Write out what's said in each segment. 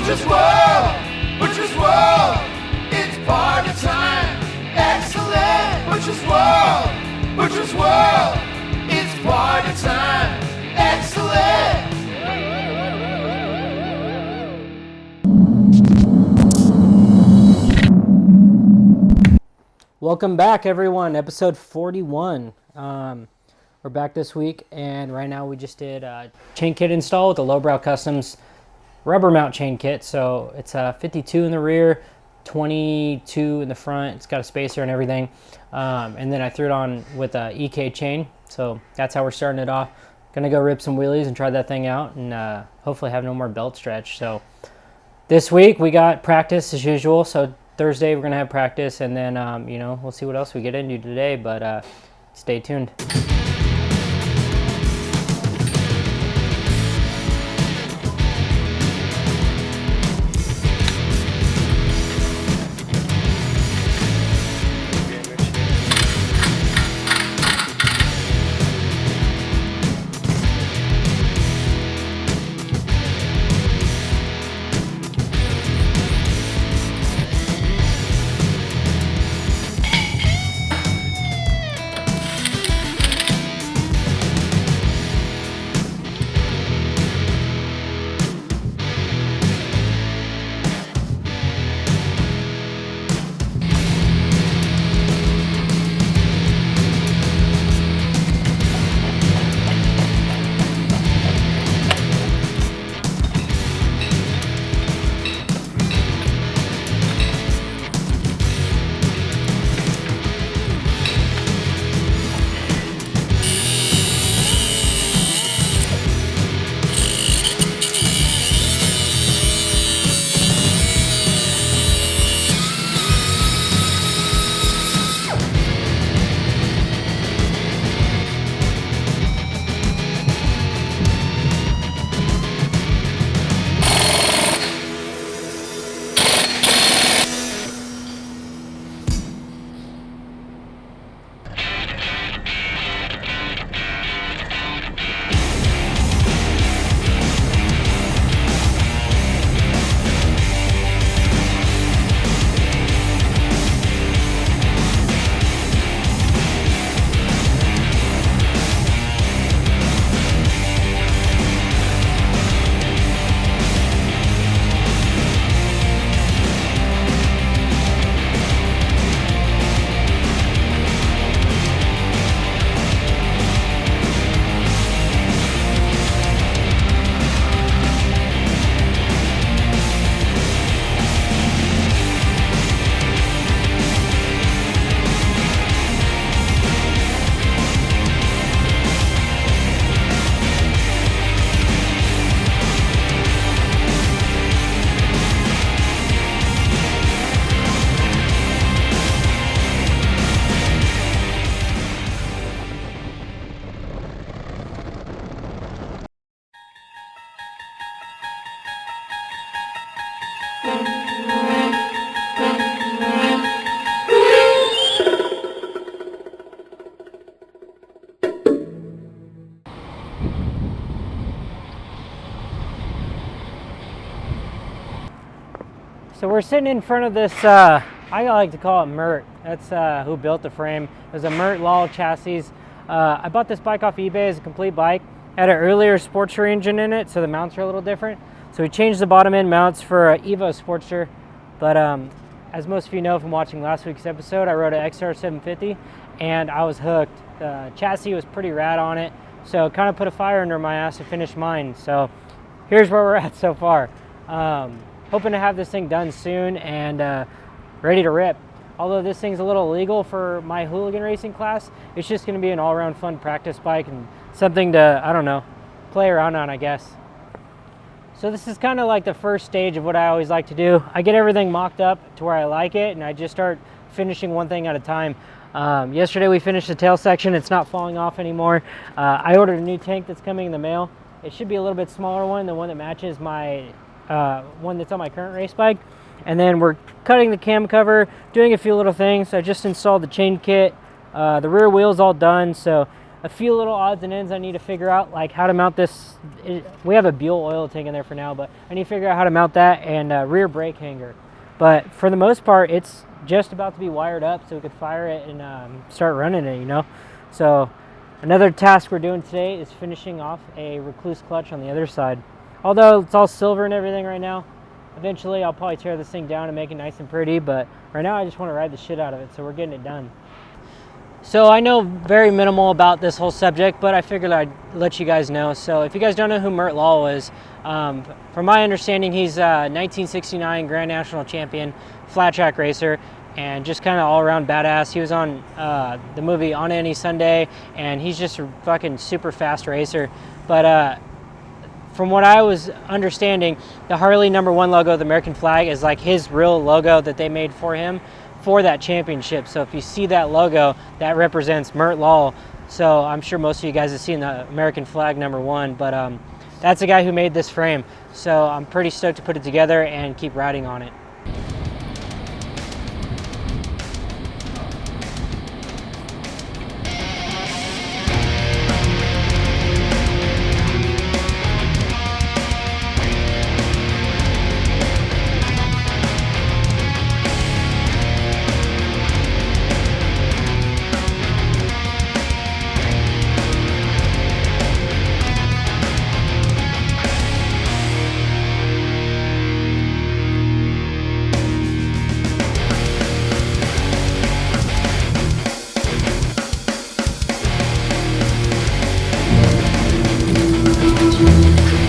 Butcher's World, Butcher's World, it's party time. Excellent. Butcher's World, Butcher's World, it's party time. Excellent. Welcome back, everyone. Episode 41. We're back this week, and right now we just did a chain kit install with the Lowbrow Customs rubber mount chain kit. So it's a 52 in the rear, 22 in the front. It's got a spacer and everything. And then I threw it on with a EK chain. So that's how we're starting it off. Gonna go rip some wheelies and try that thing out, and hopefully have no more belt stretch. So this week we got practice as usual. So Thursday we're gonna have practice, and then we'll see what else we get into today. But stay tuned. So we're sitting in front of this, I like to call it Mert. That's who built the frame. It was a Mert Lal chassis. I bought this bike off eBay as a complete bike. Had an earlier Sportster engine in it, so the mounts are a little different. So we changed the bottom end mounts for an Evo Sportster. But as most of you know from watching last week's episode, I rode an XR750 and I was hooked. The chassis was pretty rad on it, so it kind of put a fire under my ass to finish mine. So here's where we're at so far. Hoping to have this thing done soon and ready to rip. Although this thing's a little illegal for my hooligan racing class, it's just going to be an all-around fun practice bike and something to, I don't know, play around on, I guess. So this is kind of like the first stage of what I always like to do. I get everything mocked up to where I like it, and I just start finishing one thing at a time. Yesterday we finished the tail section. It's not falling off anymore. I ordered a new tank that's coming in the mail. It should be a little bit smaller one, the one that matches my one that's on my current race bike. And then we're cutting the cam cover, doing a few little things. I just installed the chain kit. The rear wheel's all done, so a few little odds and ends I need to figure out, like how to mount this. We have a Buell oil tank in there for now, but I need to figure out how to mount that and rear brake hanger. But for the most part, it's just about to be wired up so we could fire it and start running it, you know. So another task we're doing today is finishing off a Recluse clutch on the other side. Although it's all silver and everything right now, eventually I'll probably tear this thing down and make it nice and pretty, but right now I just want to ride the shit out of it, so we're getting it done. So I know very minimal about this whole subject, but I figured I'd let you guys know. So if you guys don't know who Mert Lawal is, from my understanding, he's a 1969 Grand National Champion flat track racer and just kind of all around badass. He was on the movie On Any Sunday, and he's just a fucking super fast racer. But from what I was understanding, the Harley #1 logo, the American flag, is like his real logo that they made for him for that championship. So if you see that logo, that represents Mert Lawal. So I'm sure most of you guys have seen the American flag #1, but that's the guy who made this frame. So I'm pretty stoked to put it together and keep riding on it.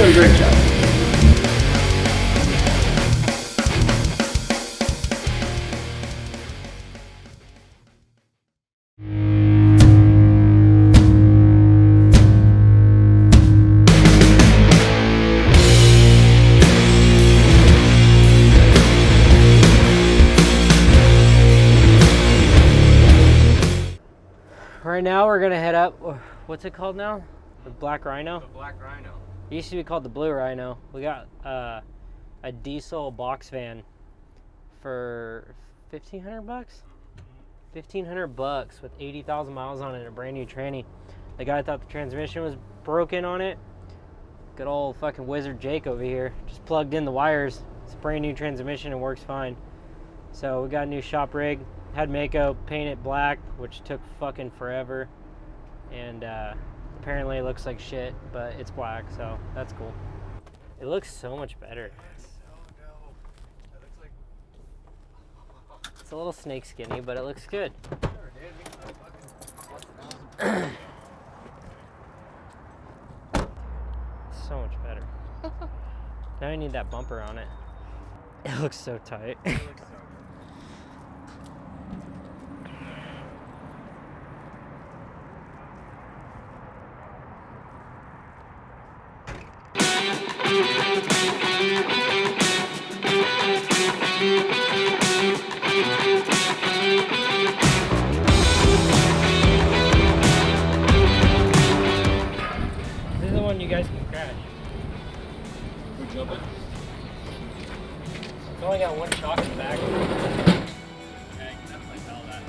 Doing a great job. Right now we're gonna head up, what's it called now? The Black Rhino? The Black Rhino. It used to be called the Blue Rhino. We got a diesel box van for 1,500 bucks? 1,500 bucks with 80,000 miles on it, a brand new tranny. The guy thought the transmission was broken on it. Good old fucking wizard Jake over here. Just plugged in the wires. It's a brand new transmission and works fine. So we got a new shop rig. Had Mako paint it black, which took fucking forever. And apparently it looks like shit, but it's black, so that's cool. It looks so much better. It's a little snake skinny, but it looks good. So much better. Now I need that bumper on it. It looks so tight. This is the one you guys can crash. We're jumping. It's only got one shock in the back. Yeah, you can definitely tell that.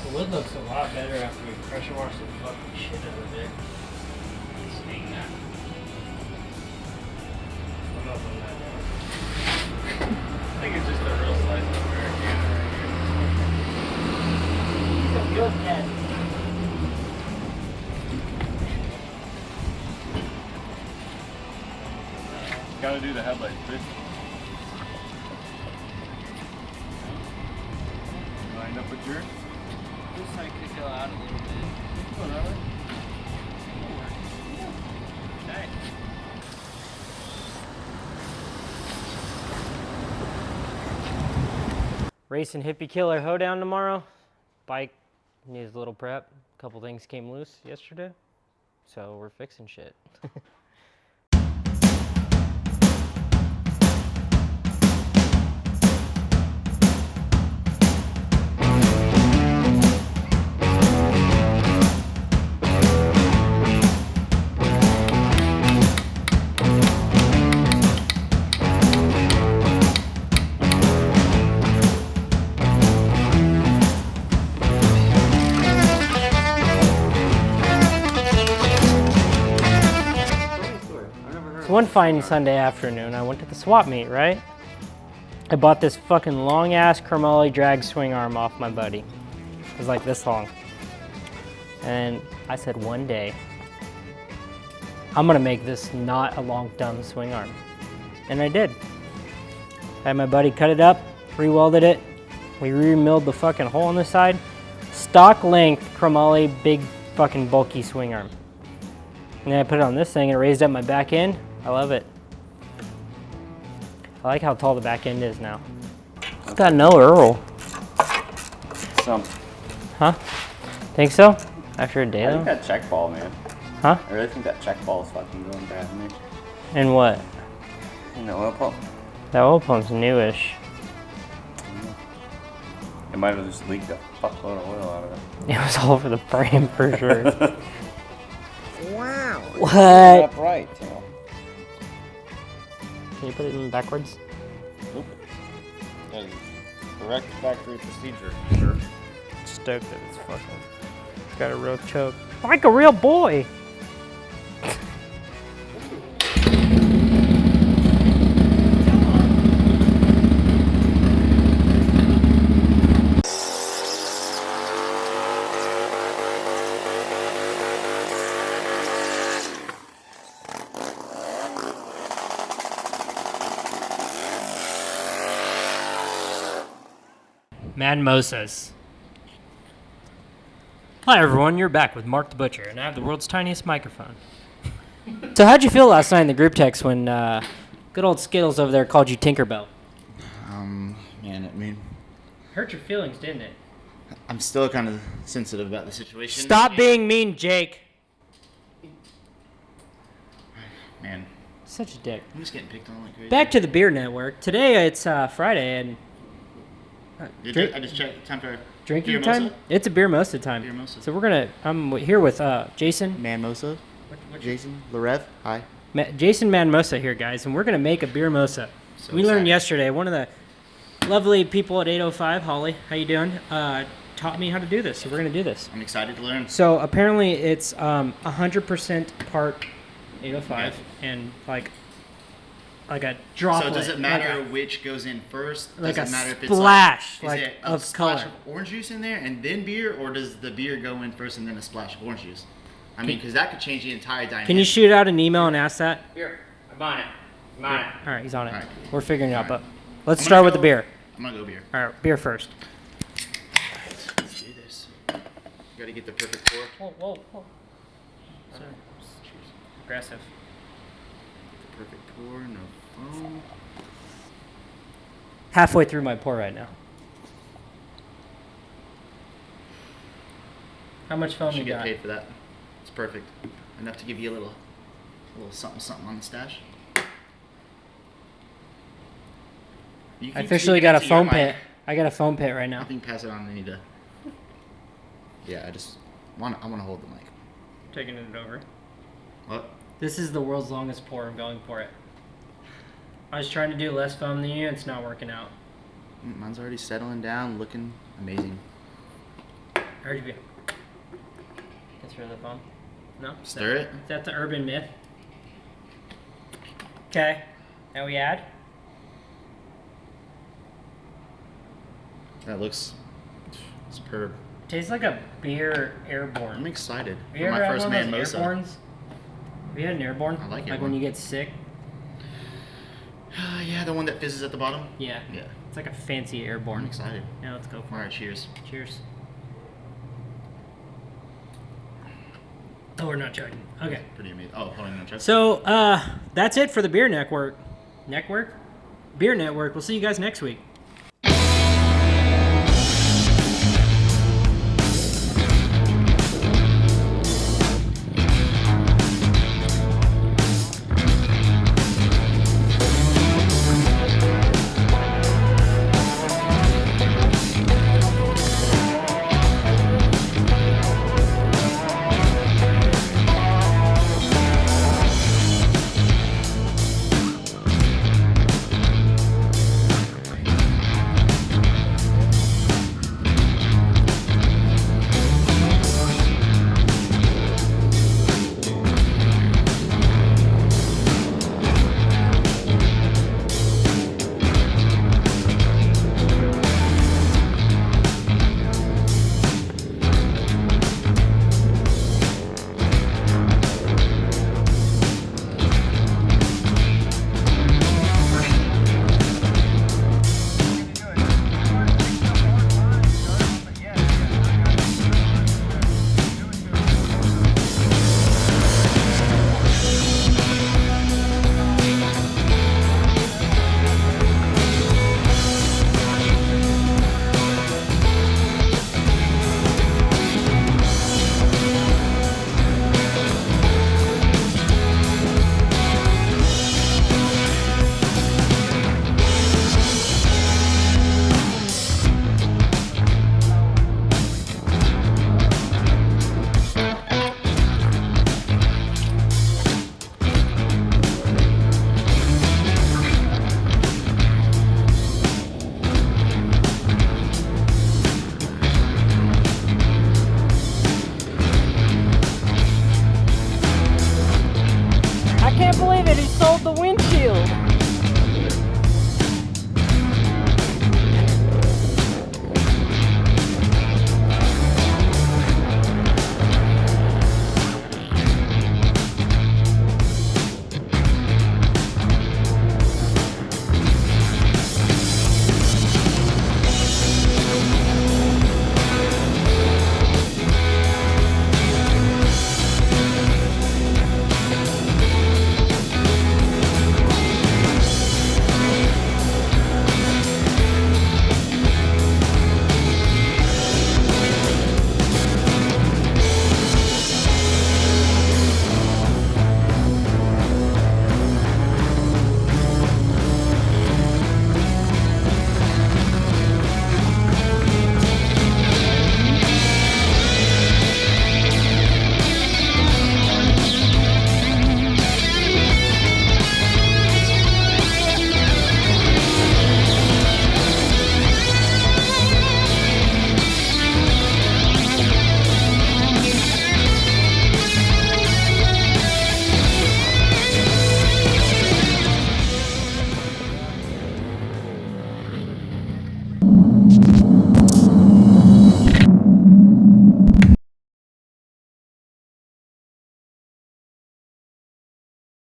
The wood looks a lot better after we pressure wash the fucking shit out of it. Seeing that. I'm not doing that now. I think it's just a real slice of Americana right He's a good cat. here. Gotta do the headlights, bitch. Lined up with yours? This side could go out a little bit. Whatever. Okay. Racing Hippie Killer Hoedown tomorrow. Bike needs a little prep. A couple things came loose yesterday, so we're fixing shit. One fine Sunday afternoon, I went to the swap meet, right? I bought this fucking long ass chromoly drag swing arm off my buddy. It was like this long. And I said one day, I'm gonna make this not a long dumb swing arm. And I did. I had my buddy cut it up, re-welded it. We re-milled the fucking hole on the side. Stock length chromoly, big fucking bulky swing arm. And then I put it on this thing and it raised up my back end. I love it. I like how tall the back end is now. It's got no Earl. Some. Huh? Think so? After a day I though? think that check ball, man. Huh? I really think that check ball is fucking going bad, man. And what? You know, oil pump. That oil pump's newish. It might have just leaked a fuckload of oil out of it. It was all over the frame for sure. Wow. What? Upright, you know. Can you put it in backwards? Nope. That is correct factory procedure, sir. Stoked that it's fucking got a real choke. Like a real boy. Mad Mosas. Hi everyone, you're back with Mark the Butcher, and I have the world's tiniest microphone. So how'd you feel last night in the group text when good old Skittles over there called you Tinkerbell? Man, I mean, Hurt your feelings, didn't it? I'm still kind of sensitive about the situation. Stop being mean, Jake. Man, Such a dick. I'm just getting picked on like crazy. Back to the Beer Network. Today it's Friday and I just checked. Time for drinking beer time. mosa? It's a beer mosa time. Beer mosa. So we're gonna. I'm here with Jason. Man Mosa. Jason Larev. Hi. Jason Manmosa here, guys, and we're gonna make a beer mosa. So We learned excited. yesterday. One of the lovely people at 805, Holly, how you doing? Taught me how to do this, so we're gonna do this. I'm excited to learn. So apparently it's 100% part 805 Okay. and like a droplet. So does it matter like which goes in first? Like does a it matter if splash, it's like, is it a of splash color. of orange juice in there and then beer, or does the beer go in first and then a splash of orange juice? I mean, because that could change the entire dynamic. Can you shoot out an email and ask that? Here, I'm on it. I'm on it. All right, he's on it. All right. We're figuring it out, All right. but let's I'm start gonna with the go- beer. I'm gonna go beer. All right, beer first. Let's do this. Gotta get the perfect pour. Whoa. Aggressive. Perfect pour, no foam. Halfway through my pour right now. How much foam you Should get got? paid for that. It's perfect. Enough to give you a little something on the stash. You I can officially keep it got a into your foam mic. pit. I got a foam pit right I now. think pass it on. I need to. Yeah, I want to hold the mic. Taking it over. What? This is the world's longest pour. I'm going for it. I was trying to do less foam than you. It's not working out. Mine's already settling down, looking amazing. I heard you be. Gets rid of the foam. No? Stir it. That's an urban myth. Okay. Now we add. That looks superb. Tastes like a beer airborne. I'm excited Have you for ever my had first one of man those mosa. airborns? Have you had an airborne? I like Like when airborne. you get sick? Yeah, the one that fizzes at the bottom. Yeah. Yeah, It's like a fancy I'm airborne. excited. Yeah, let's go for All it. right, cheers. Cheers. Oh, we're not chugging. Okay. Pretty amazing. Oh, hold on, no check. So, that's it for the Beer Network. Beer Network. We'll see you guys next week. can't believe it. He sold the windshield.